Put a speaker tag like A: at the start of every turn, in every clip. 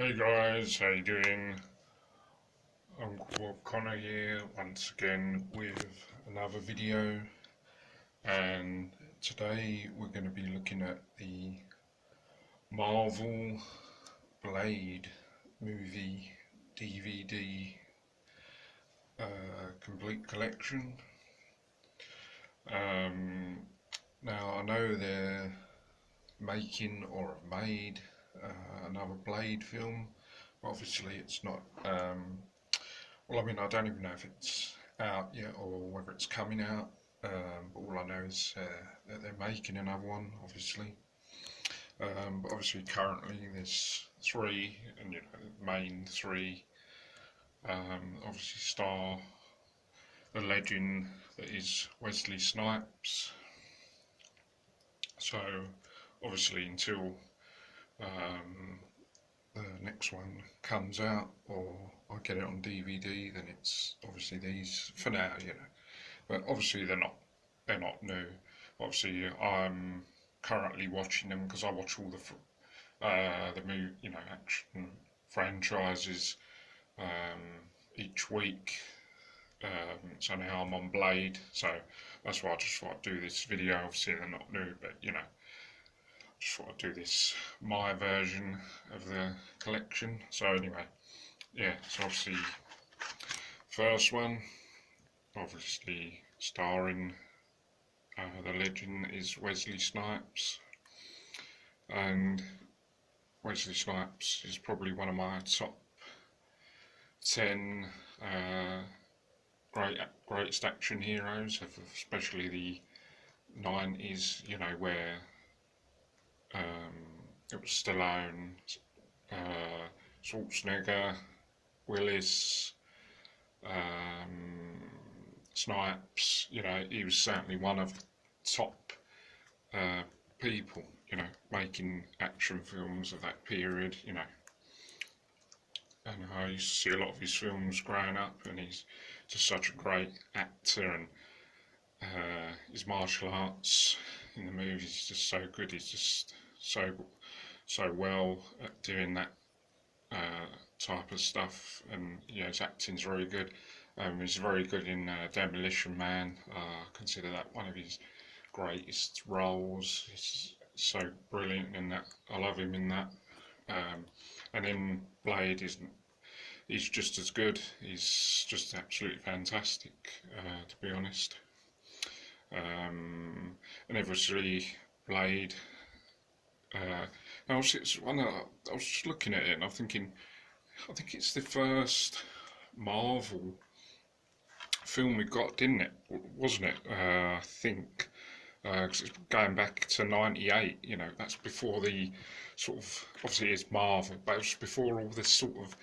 A: Hey guys, how you doing? Uncle Connor here once again with another video, and today we're going to be looking at the Marvel Blade movie DVD complete collection. Now I know they're making or have made another Blade film. Obviously it's not well, I mean, I don't even know if it's out yet or whether it's coming out, but all I know is that they're making another one, obviously. But obviously currently there's three, and the main three obviously star the legend that is Wesley Snipes. So obviously until the next one comes out or I get it on DVD, then it's obviously these for now, But obviously they're not new. Obviously I'm currently watching them because I watch all the action franchises each week. So now I'm on Blade, so that's why I just thought I'd do this video. Obviously they're not new, but just thought I'd do this, my version of the collection. So anyway, so obviously first one, obviously starring the legend is Wesley Snipes, and Wesley Snipes is probably one of my top 10 greatest action heroes, especially the 90s, where it was Stallone, Schwarzenegger, Willis, Snipes. He was certainly one of the top people, making action films of that period, and I used to see a lot of his films growing up, and he's just such a great actor, and his martial arts in the movies is just so good. He's just so well at doing that type of stuff, and his acting's very good. He's very good in Demolition Man. I consider that one of his greatest roles. He's so brilliant in that. I love him in that. And in Blade, he's just as good. He's just absolutely fantastic, to be honest. And obviously Blade. I was just looking at it and I'm thinking, I think it's the first Marvel film we got, didn't it? Wasn't it? I think because it's going back to '98. That's before the sort of, obviously it's Marvel, but it was before all this sort of,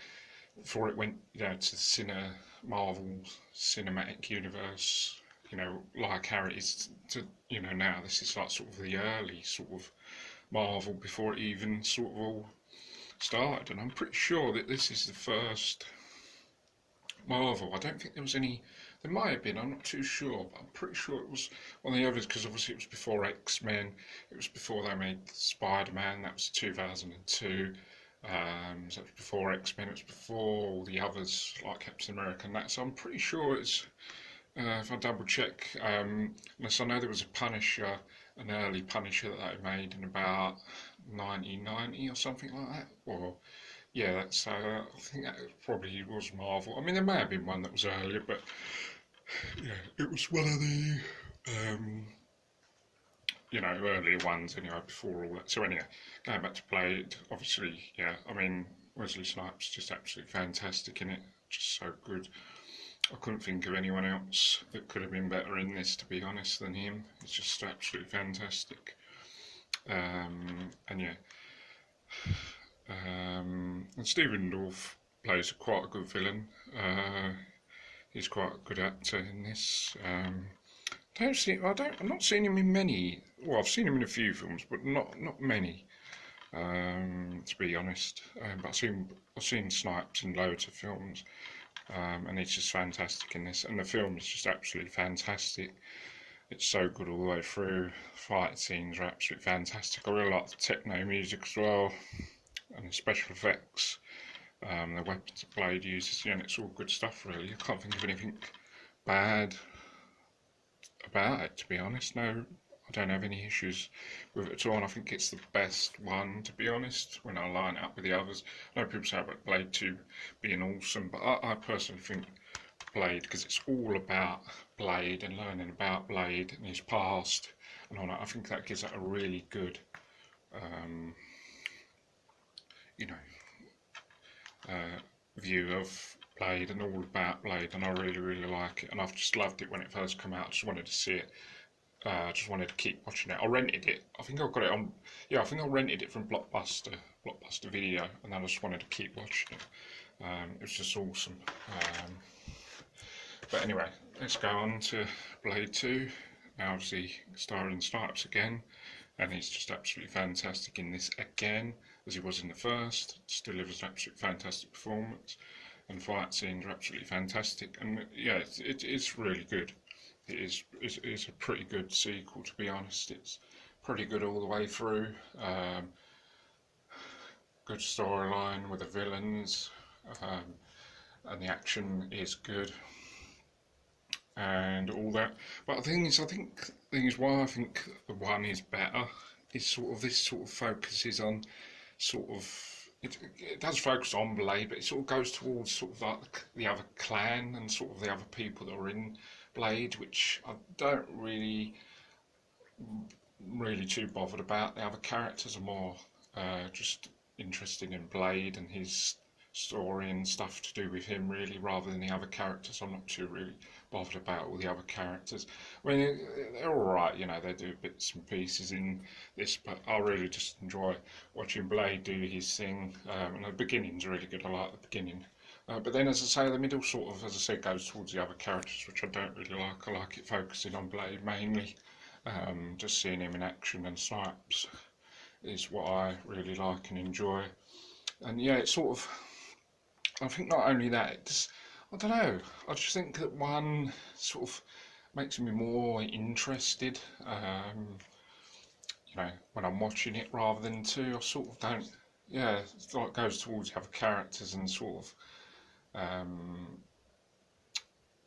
A: before it went to the Marvel Cinematic Universe. Like how it is to now. This is like sort of the early sort of Marvel before it even sort of all started, and I'm pretty sure that this is the first Marvel. I don't think there was any. There might have been. I'm not too sure, but I'm pretty sure it was one of the others because obviously it was before X-Men. It was before they made Spider-Man. That was 2002. So it was before X-Men. It was before all the others like Captain America and that. So I'm pretty sure it's. If I double check, unless I know there was a Punisher, an early Punisher that they made in about 1990 or something like that. Or that's I think that probably was Marvel. I mean, there may have been one that was earlier, but it was one of the earlier ones anyway, before all that. So anyway, going back to Blade, obviously, I mean, Wesley Snipes just absolutely fantastic in it, just so good. I couldn't think of anyone else that could have been better in this, to be honest, than him. It's just absolutely fantastic. And Stephen Dorff plays quite a good villain. He's quite a good actor in this. I'm not seeing him in many. Well, I've seen him in a few films, but not many. To be honest, but I've seen Snipes in loads of films. And he's just fantastic in this, and the film is just absolutely fantastic. It's so good all the way through. Fight scenes are absolutely fantastic. I really like the techno music as well. and the special effects, the weapons that Blade uses, and it's all good stuff really. I can't think of anything bad about it, to be honest. No, I don't have any issues with it at all, and I think it's the best one, to be honest, when I line it up with the others. I know people say about Blade 2 being awesome, but I personally think Blade, because it's all about Blade and learning about Blade and his past and all that, I think that gives it a really good, you know, view of Blade and all about Blade, and I really like it, and I've just loved it when it first came out. I just wanted to see it. I just wanted to keep watching it. I rented it. I think I got it on. Yeah, I think I rented it from Blockbuster Video, and then I just wanted to keep watching it. It was just awesome. But anyway, let's go on to Blade 2. Now, obviously, starring Snipes again, and he's just absolutely fantastic in this again, as he was in the first. Just delivers an absolutely fantastic performance, and fight scenes are absolutely fantastic. And yeah, it's really good. It is a pretty good sequel, to be honest. It's pretty good all the way through. Good storyline with the villains, and the action is good, and all that. But the thing is, why I think the one is better is this sort of focuses on it does focus on Blade, but it sort of goes towards sort of like the other clan and sort of the other people that are in Blade, which I don't really too bothered about. The other characters are more just interested in Blade and his story and stuff to do with him, really, rather than the other characters. I'm not too really bothered about all the other characters. I mean, they're alright, you know, they do bits and pieces in this, but I really just enjoy watching Blade do his thing, and the beginning's really good. I like the beginning. But then, as I say, the middle sort of, as I say, goes towards the other characters, which I don't really like. I like it focusing on Blade mainly. Just seeing him in action and Snipes is what I really like and enjoy. And yeah, it's sort of, I think not only that, it's, I don't know, I just think that one sort of makes me more interested, you know, when I'm watching it, rather than two. I sort of don't, yeah, it's like goes towards the other characters and sort of,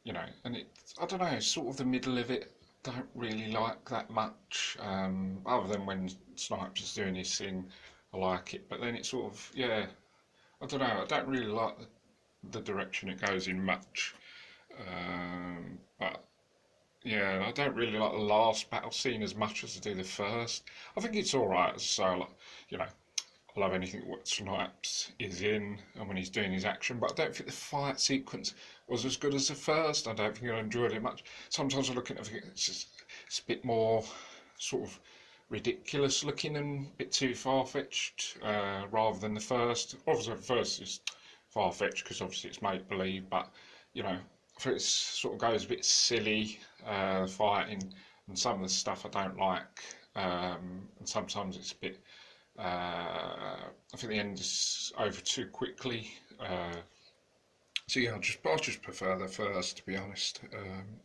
A: you know, and it, I don't know, sort of the middle of it, don't really like that much, other than when Snipes is doing his thing, I like it, but then it's sort of, yeah, I don't know, I don't really like the direction it goes in much, but yeah, I don't really like the last battle scene as much as I do the first. I think it's alright, so, like, you know, I love anything what Snipes is in and when he's doing his action, but I don't think the fight sequence was as good as the first. I don't think I enjoyed it much. Sometimes I look at it and think it's a bit more sort of ridiculous looking and a bit too far-fetched, rather than the first. Obviously the first is far-fetched because obviously it's make-believe, but you know, I think it sort of goes a bit silly, fighting, and some of the stuff I don't like, and sometimes it's a bit, I think the end is over too quickly. So yeah, I just prefer the first, to be honest.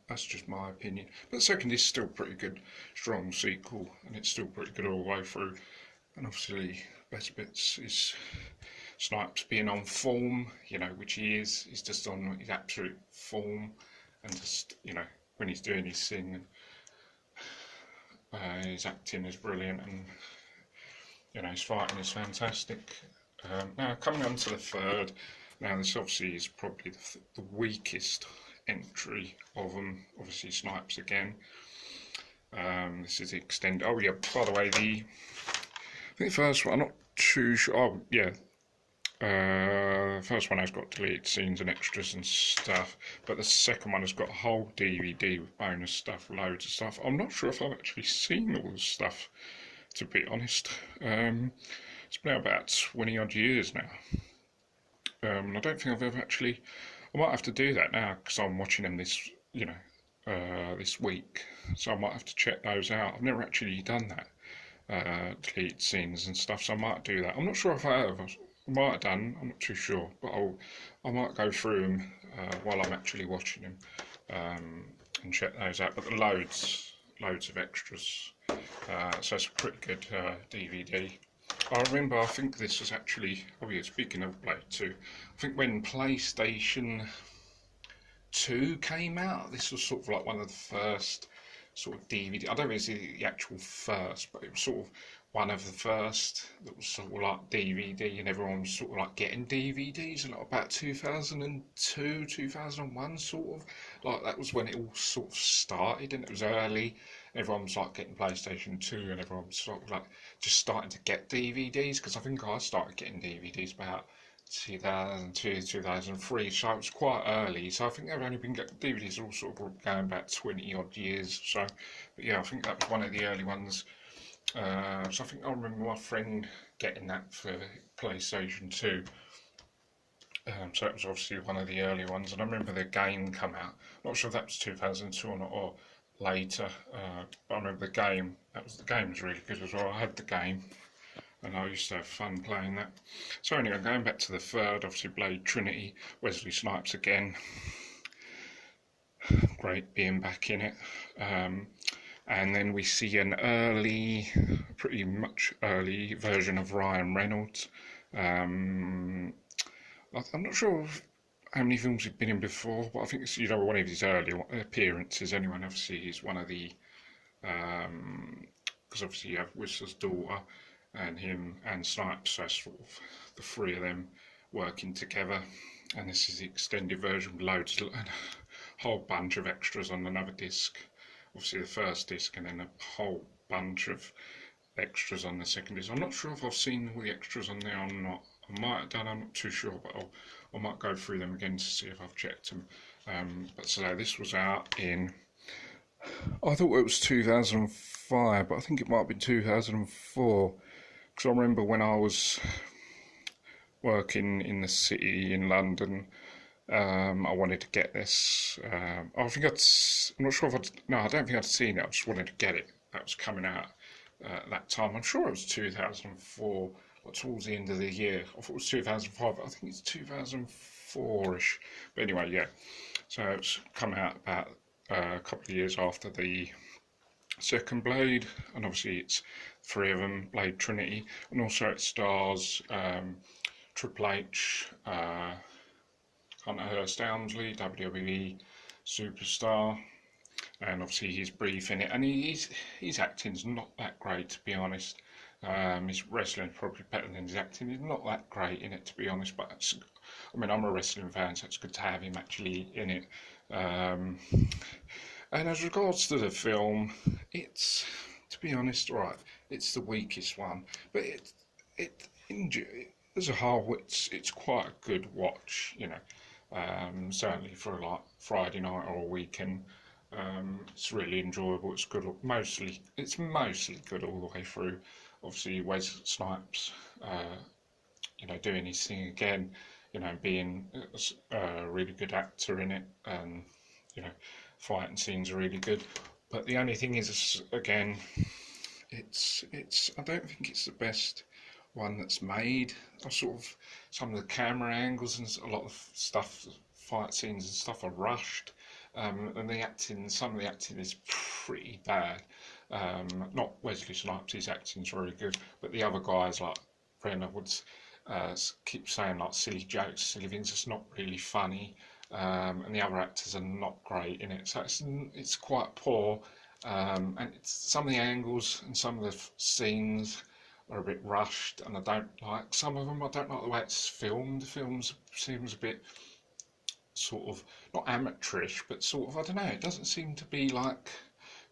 A: That's just my opinion. But the second is still pretty good, strong sequel, and it's still pretty good all the way through. And obviously, best bits is Snipes being on form, you know, which he is. He's just on his absolute form, and just, you know, when he's doing his thing, and his acting is brilliant, and you know, his fighting is fantastic. Now coming on to the third. Now this obviously is probably the weakest entry of them. Obviously Snipes again. This is the extended. Oh yeah, by the way, I think the first one, I'm not too sure. Oh yeah, the first one has got deleted scenes and extras and stuff, but the second one has got a whole DVD with bonus stuff, loads of stuff. I'm not sure if I've actually seen all the stuff, to be honest. It's been about 20 odd years now. I don't think I've ever actually. I might have to do that now because I'm watching them this, you know, this week. So I might have to check those out. I've never actually done that, delete scenes and stuff. So I might do that. I'm not sure if I have. I might have done. I'm not too sure, but I might go through them while I'm actually watching them, and check those out. But loads of extras. So it's a pretty good DVD. I remember, I think this was actually, oh yeah, speaking of Blade 2, I think when PlayStation 2 came out, this was sort of like one of the first sort of DVD. I don't think it's the actual first, but it was sort of one of the first that was sort of like DVD, and everyone was sort of like getting DVDs, and like about 2002, 2001, sort of like that was when it all sort of started, and it was early. Everyone was like getting PlayStation 2, and everyone was sort of like just starting to get DVDs, because I think I started getting DVDs about 2002, 2003, so it was quite early. So I think they've only been getting DVDs all sort of going back 20 odd years. So, but yeah, I think that was one of the early ones. So I think I remember my friend getting that for PlayStation 2. So it was obviously one of the early ones, and I remember the game come out. Not sure if that was 2002 or not, or later. But I remember the game. The game was really good as well. I had the game, and I used to have fun playing that. So anyway, going back to the third, obviously Blade Trinity, Wesley Snipes again. Great being back in it. And then we see an early, pretty much early version of Ryan Reynolds. I'm not sure how many films he'd been in before, but I think it's one of his early appearances. Anyway, obviously he's one of the because obviously you have Whistler's daughter and him and Snipes, so sort of the three of them working together. And this is the extended version with loads, a whole bunch of extras on another disc. Obviously the first disc, and then a whole bunch of extras on the second disc. I'm not sure if I've seen all the extras on there or not. I might have done, I'm not too sure, but I might go through them again to see if I've checked them. But so this was out in, I thought it was 2005, but I think it might have been 2004. Because I remember when I was working in the city in London, I wanted to get this. I think I'm not sure if no, I don't think I'd seen it. I just wanted to get it. That was coming out at that time. I'm sure it was 2004, or towards the end of the year. I thought it was 2005, but I think it's 2004-ish. But anyway, yeah. So it's come out about a couple of years after the second Blade, and obviously it's three of them, Blade Trinity, and also it stars Triple H, Hunter Hearst Helmsley, WWE superstar, and obviously he's brief in it, and his acting's not that great, to be honest. His wrestling's probably better than his acting. He's not that great in it, to be honest, but I mean, I'm a wrestling fan, so it's good to have him actually in it. And as regards to the film, it's, to be honest, right, it's the weakest one, but as a whole, it's quite a good watch, certainly for like Friday night or a weekend. It's really enjoyable. It's good. It's mostly good all the way through. Obviously, Wes Snipes, doing his thing again. Being a really good actor in it, and fighting scenes are really good. But the only thing is, again, it's. I don't think it's the best one that's made. Some of the camera angles and a lot of stuff, fight scenes and stuff are rushed, and some of the acting is pretty bad. Not Wesley Snipes, his acting's very good, but the other guys like Brenner would keep saying like silly jokes, silly things. It's not really funny, and the other actors are not great in it, so it's quite poor. And some of the angles and some of the scenes are a bit rushed, and I don't like some of them. I don't like the way it's filmed. The film seems a bit sort of not amateurish, but sort of, I don't know. It doesn't seem to be like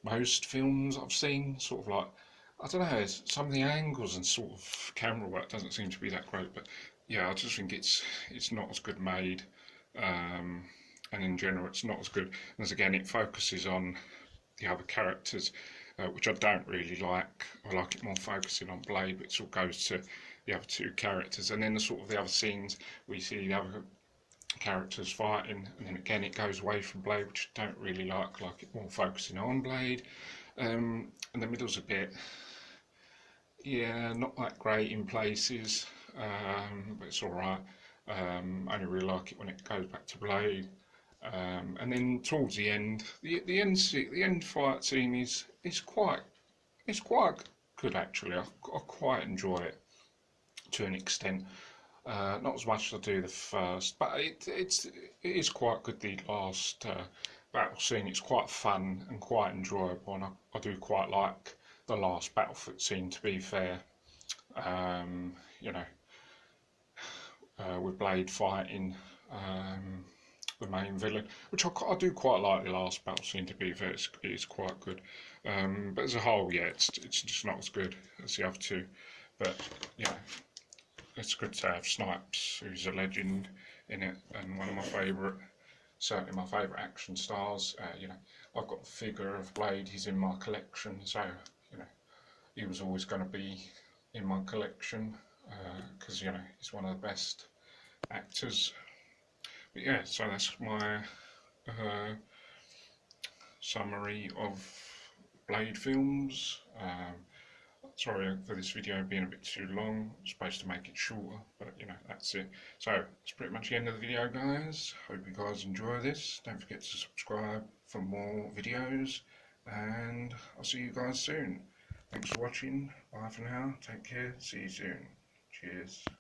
A: most films I've seen. Sort of like, I don't know. Some of the angles and sort of camera work doesn't seem to be that great. But yeah, I just think it's not as good made, and in general, it's not as good. And as again, it focuses on the other characters, which I don't really like. I like it more focusing on Blade, which all goes to the other two characters. And then the other scenes, we see the other characters fighting, and then again it goes away from Blade, which I don't really like it more focusing on Blade. And the middle's a bit, yeah, not that great in places, but it's alright. I only really like it when it goes back to Blade. And then towards the end, the end fight scene is quite good actually. I quite enjoy it. to an extent. Not as much as I do the first, but it is quite good. The last battle scene, it's quite fun and quite enjoyable, and I do quite like the last battlefield scene. To be fair, you know, with Blade fighting the main villain, which I do quite like the last battle scene. To be fair, it's quite good. But as a whole, yeah, it's just not as good as the other two. But yeah, it's good to have Snipes, who's a legend in it, and one of my favourite, certainly my favourite action stars. You know, I've got a figure of Blade. He's in my collection, so you know, he was always going to be in my collection because you know he's one of the best actors. But yeah, so that's my summary of Blade films. Sorry for this video being a bit too long. I'm supposed to make it shorter, but you know, that's it. So that's pretty much the end of the video, guys. Hope you guys enjoy this. Don't forget to subscribe for more videos, and I'll see you guys soon. Thanks for watching. Bye for now. Take care. See you soon. Cheers.